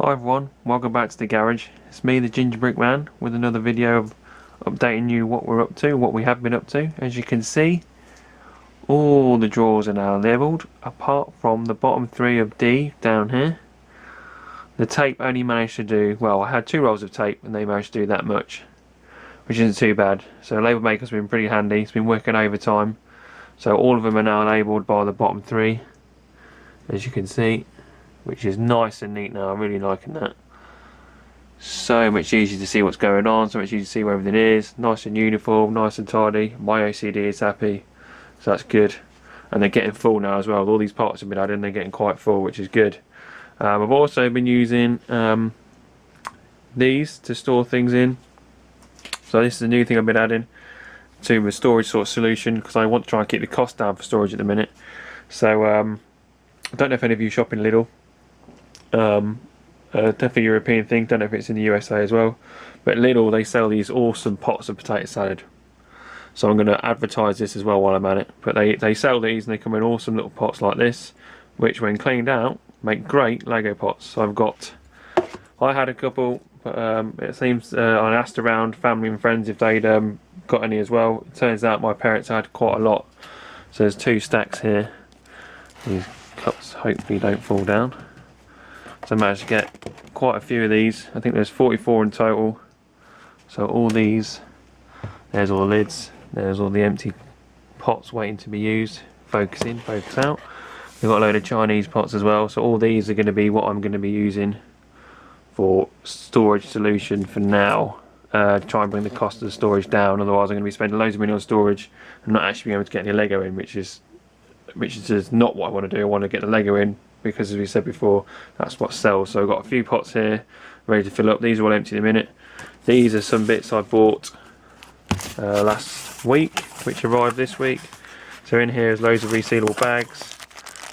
Hi everyone, welcome back to the garage. It's me, the Ginger Brick Man, with another video of updating you what we're up to, what we have been up to. As you can see, all the drawers are now levelled, apart from the bottom three of D down here. The tape only managed to do, well, I had 2 rolls of tape and they managed to do that much, which isn't too bad. So label maker's been pretty handy, it's been working overtime. So all of them are now labelled by the bottom 3, as you can see, which is nice and neat now. I'm really liking that. So much easier to see what's going on, so much easier to see where everything is. Nice and uniform, nice and tidy. My OCD is happy, so that's good. And they're getting full now as well. All these parts have been added and they're getting quite full, which is good. I've also been using these to store things in. So this is a new thing I've been adding to a storage sort of solution, because I want to try and keep the cost down for storage at the minute. So I don't know if any of you shop in Lidl. Definitely a European thing, don't know if it's in the USA as well, but Lidl, they sell these awesome pots of potato salad, so I'm going to advertise this as well while I'm at it. But they sell these and they come in awesome little pots like this, which when cleaned out make great Lego pots. So I had a couple, but it seems I asked around family and friends if they'd got any as well. It turns out my parents had quite a lot, so there's 2 stacks here. These cups hopefully don't fall down. So I managed to get quite a few of these. I think there's 44 in total. So all these, there's all the lids, there's all the empty pots waiting to be used. Focus in, focus out. We've got a load of Chinese pots as well. So all these are going to be what I'm going to be using for storage solution for now. Try and bring the cost of the storage down. Otherwise I'm going to be spending loads of money on storage and not actually being able to get any Lego in, which is just not what I want to do. I want to get the Lego in, because as we said before, that's what sells. So I've got a few pots here ready to fill up. These are all empty in a minute. These are some bits I bought last week, which arrived this week. So in here is loads of resealable bags.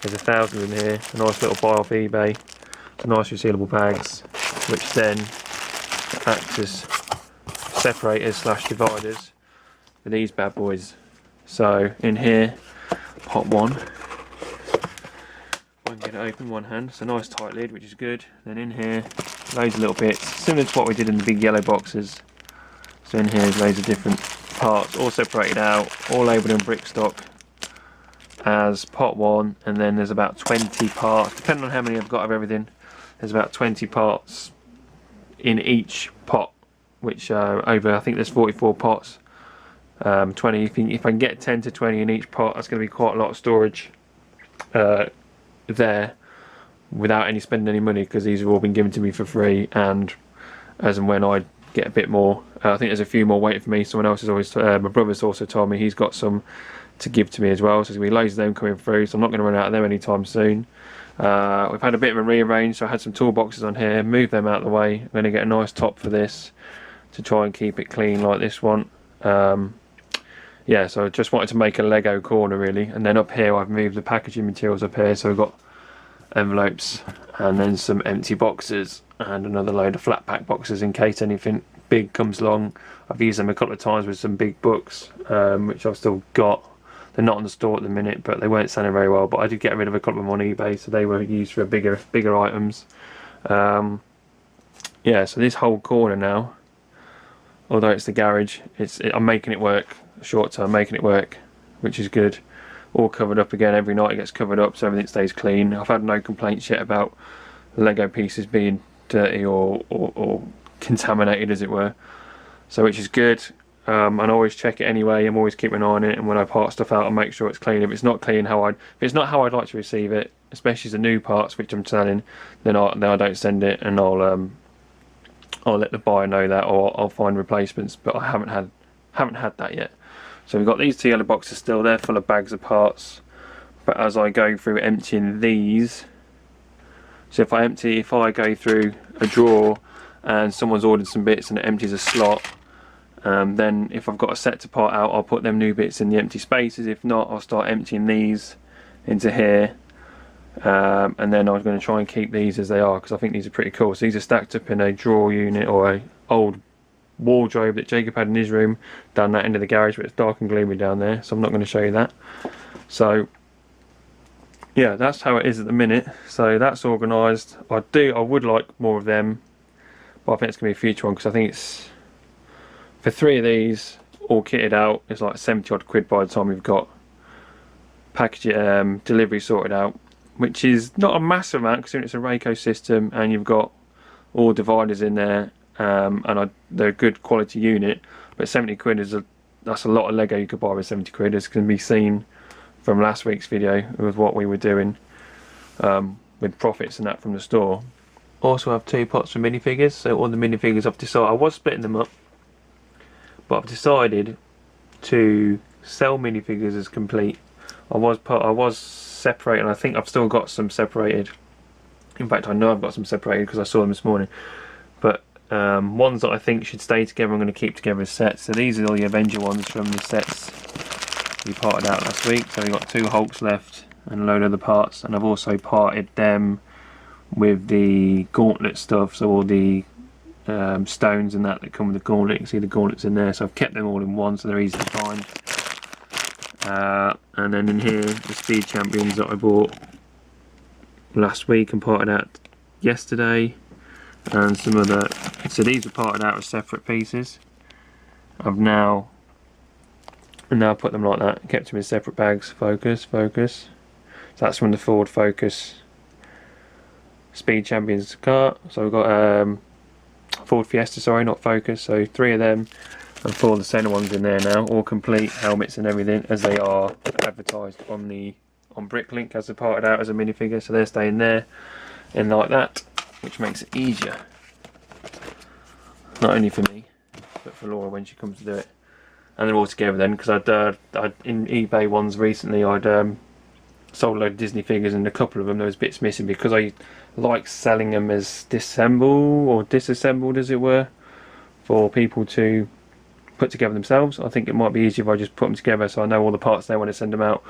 There's 1,000 in here. A nice little buy off eBay. Some nice resealable bags, which then act as separators / dividers for these bad boys. So in here, pot 1. I can get it open one hand. It's a nice tight lid, which is good. Then in here, loads of little bits, similar to what we did in the big yellow boxes. So in here is loads of different parts, all separated out, all labelled in brick stock as pot 1, and then there's about 20 parts, depending on how many I've got of everything. There's about 20 parts in each pot, which over, I think there's 44 pots. 20. If I can get 10 to 20 in each pot, that's going to be quite a lot of storage there without spending any money, because these have all been given to me for free, and as and when I get a bit more, I think there's a few more waiting for me. Someone else has always, my brother's also told me he's got some to give to me as well, so there's going to be loads of them coming through, so I'm not going to run out of them anytime soon. We've had a bit of a rearrange, so I had some toolboxes on here, move them out of the way. I'm going to get a nice top for this to try and keep it clean like this one. Yeah, so I just wanted to make a Lego corner really, and then up here I've moved the packaging materials up here, so we've got envelopes and then some empty boxes and another load of flat pack boxes in case anything big comes along. I've used them a couple of times with some big books, which I've still got. They're not on the store at the minute, but they weren't selling very well, but I did get rid of a couple of them on eBay, so they were used for bigger items. Yeah, so this whole corner now, although it's the garage, I'm making it work. Short term, making it work, which is good. All covered up again. Every night it gets covered up, so everything stays clean. I've had no complaints yet about Lego pieces being dirty or contaminated, as it were, so which is good. And I always check it anyway. I'm always keeping an eye on it, and when I part stuff out, I make sure it's clean. If it's not clean, if it's not how I'd like to receive it, especially the new parts which I'm selling, then I don't send it, and I'll let the buyer know that, or I'll find replacements. But I haven't had that yet. So we've got these 2 yellow boxes still, they're full of bags of parts, but as I go through emptying these, so if I go through a drawer and someone's ordered some bits and it empties a slot, then if I've got a set to part out, I'll put them new bits in the empty spaces. If not, I'll start emptying these into here, and then I'm going to try and keep these as they are, because I think these are pretty cool. So these are stacked up in a drawer unit, or a old wardrobe that Jacob had in his room down that end of the garage, but it's dark and gloomy down there, so I'm not going to show you that. So yeah, that's how it is at the minute. So that's organised. I would like more of them, but I think it's going to be a future one because I think it's for 3 of these all kitted out. It's like 70 odd quid by the time we've got package delivery sorted out, which is not a massive amount considering it's a Rayco system and you've got all dividers in there, and they're a good quality unit. But 70 quid that's a lot of Lego you could buy with 70 quid, as can be seen from last week's video with what we were doing with profits and that from the store. Also have 2 pots for minifigures. So all the minifigures I've decided, I was splitting them up, but I've decided to sell minifigures as complete. I was separating. I think I've still got some separated. In fact, I know I've got some separated because I saw them this morning. But ones that I think should stay together, I'm going to keep together as sets. So these are all the Avenger ones from the sets we parted out last week. So we've got 2 Hulks left and a load of other parts. And I've also parted them with the gauntlet stuff. So all the stones and that come with the gauntlet. You can see the gauntlets in there. So I've kept them all in one so they're easy to find. And then in here, the Speed Champions that I bought last week and parted out yesterday, and some other. So these were parted out as separate pieces. I've now put them like that, kept them in separate bags. Focus. So that's from the Ford Focus Speed Champions car. So we've got Ford Fiesta, sorry, not Focus. So 3 of them. And 4 of the centre ones in there now, all complete, helmets and everything, as they are advertised on Bricklink as they're parted out as a minifigure. So they're staying there, and like that, which makes it easier. Not only for me, but for Laura when she comes to do it. And they're all together then, because I'd in eBay ones recently, I'd sold a load of Disney figures, and a couple of them there was bits missing because I like selling them as disassembled as it were, for people to put together themselves. I think it might be easier if I just put them together so I know all the parts there when I send them out,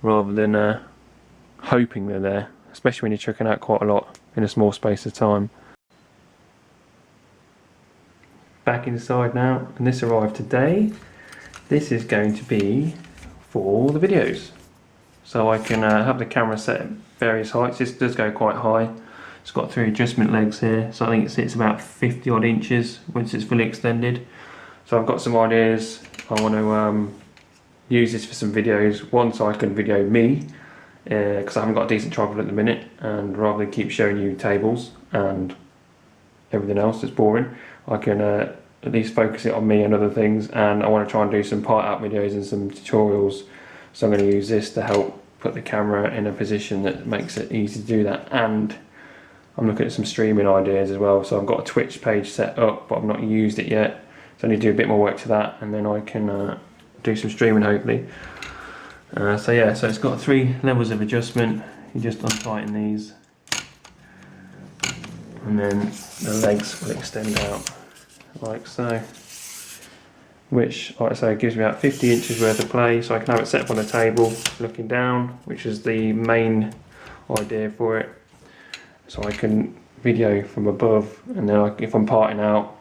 rather than hoping they're there, especially when you're chucking out quite a lot in a small space of time. Back inside now, and this arrived today. This is going to be for the videos, so I can have the camera set at various heights. This does go quite high. It's got 3 adjustment legs here, so I think it sits about 50 odd inches once it's fully extended. So I've got some ideas. I want to use this for some videos. One, so I can video me, because I haven't got a decent tripod at the minute, and rather than keep showing you tables and everything else that's boring, I can at least focus it on me and other things. And I want to try and do some part out videos and some tutorials. So I'm going to use this to help put the camera in a position that makes it easy to do that. And I'm looking at some streaming ideas as well. So I've got a Twitch page set up, but I've not used it yet. So I need to do a bit more work to that, and then I can do some streaming hopefully. So yeah, so it's got 3 levels of adjustment. You just untighten these, and then the legs will extend out like so, which, like I say, gives me about 50 inches worth of play. So I can have it set up on the table looking down, which is the main idea for it. So I can video from above, and then if I'm parting out,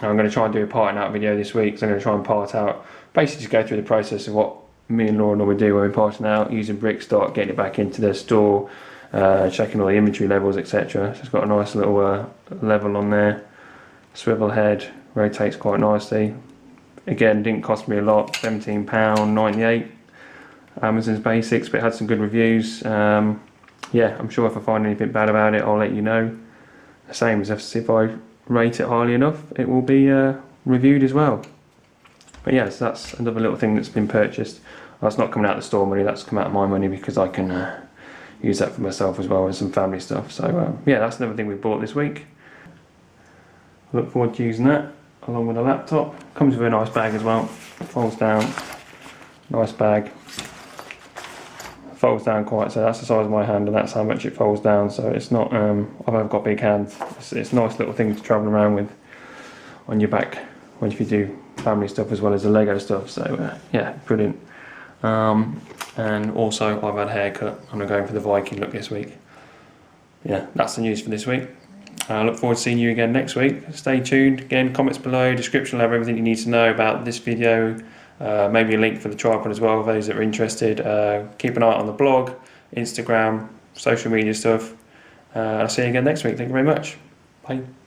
I'm going to try and do a parting out video this week. So I'm going to try and part out, basically just go through the process of what me and Laura normally do when we're parting out, using Brickstock, getting it back into the store, checking all the inventory levels, etc. So it's got a nice little level on there, swivel head, rotates quite nicely. Again, didn't cost me a lot, £17.98. Amazon's basics, but it had some good reviews. Yeah, I'm sure if I find anything bad about it, I'll let you know. The same as if I rate it highly enough, it will be reviewed as well. But yes, that's another little thing that's been purchased. That's not coming out of the store money, that's come out of my money, because I can use that for myself as well as some family stuff. So yeah, that's another thing we bought this week. Look forward to using that along with a laptop. Comes with a nice bag as well, folds down, nice bag. Folds down quite, so that's the size of my hand and that's how much it folds down. So it's not, I've got big hands, it's a nice little thing to travel around with on your back if you do family stuff as well as the Lego stuff. So yeah, brilliant. And also I've had a haircut, I'm going for the Viking look this week. Yeah, that's the news for this week. I look forward to seeing you again next week. Stay tuned. Again, comments below, description will have everything you need to know about this video. Maybe a link for the tripod as well for those that are interested. Keep an eye on the blog, Instagram, social media stuff. I'll see you again next week. Thank you very much. Bye.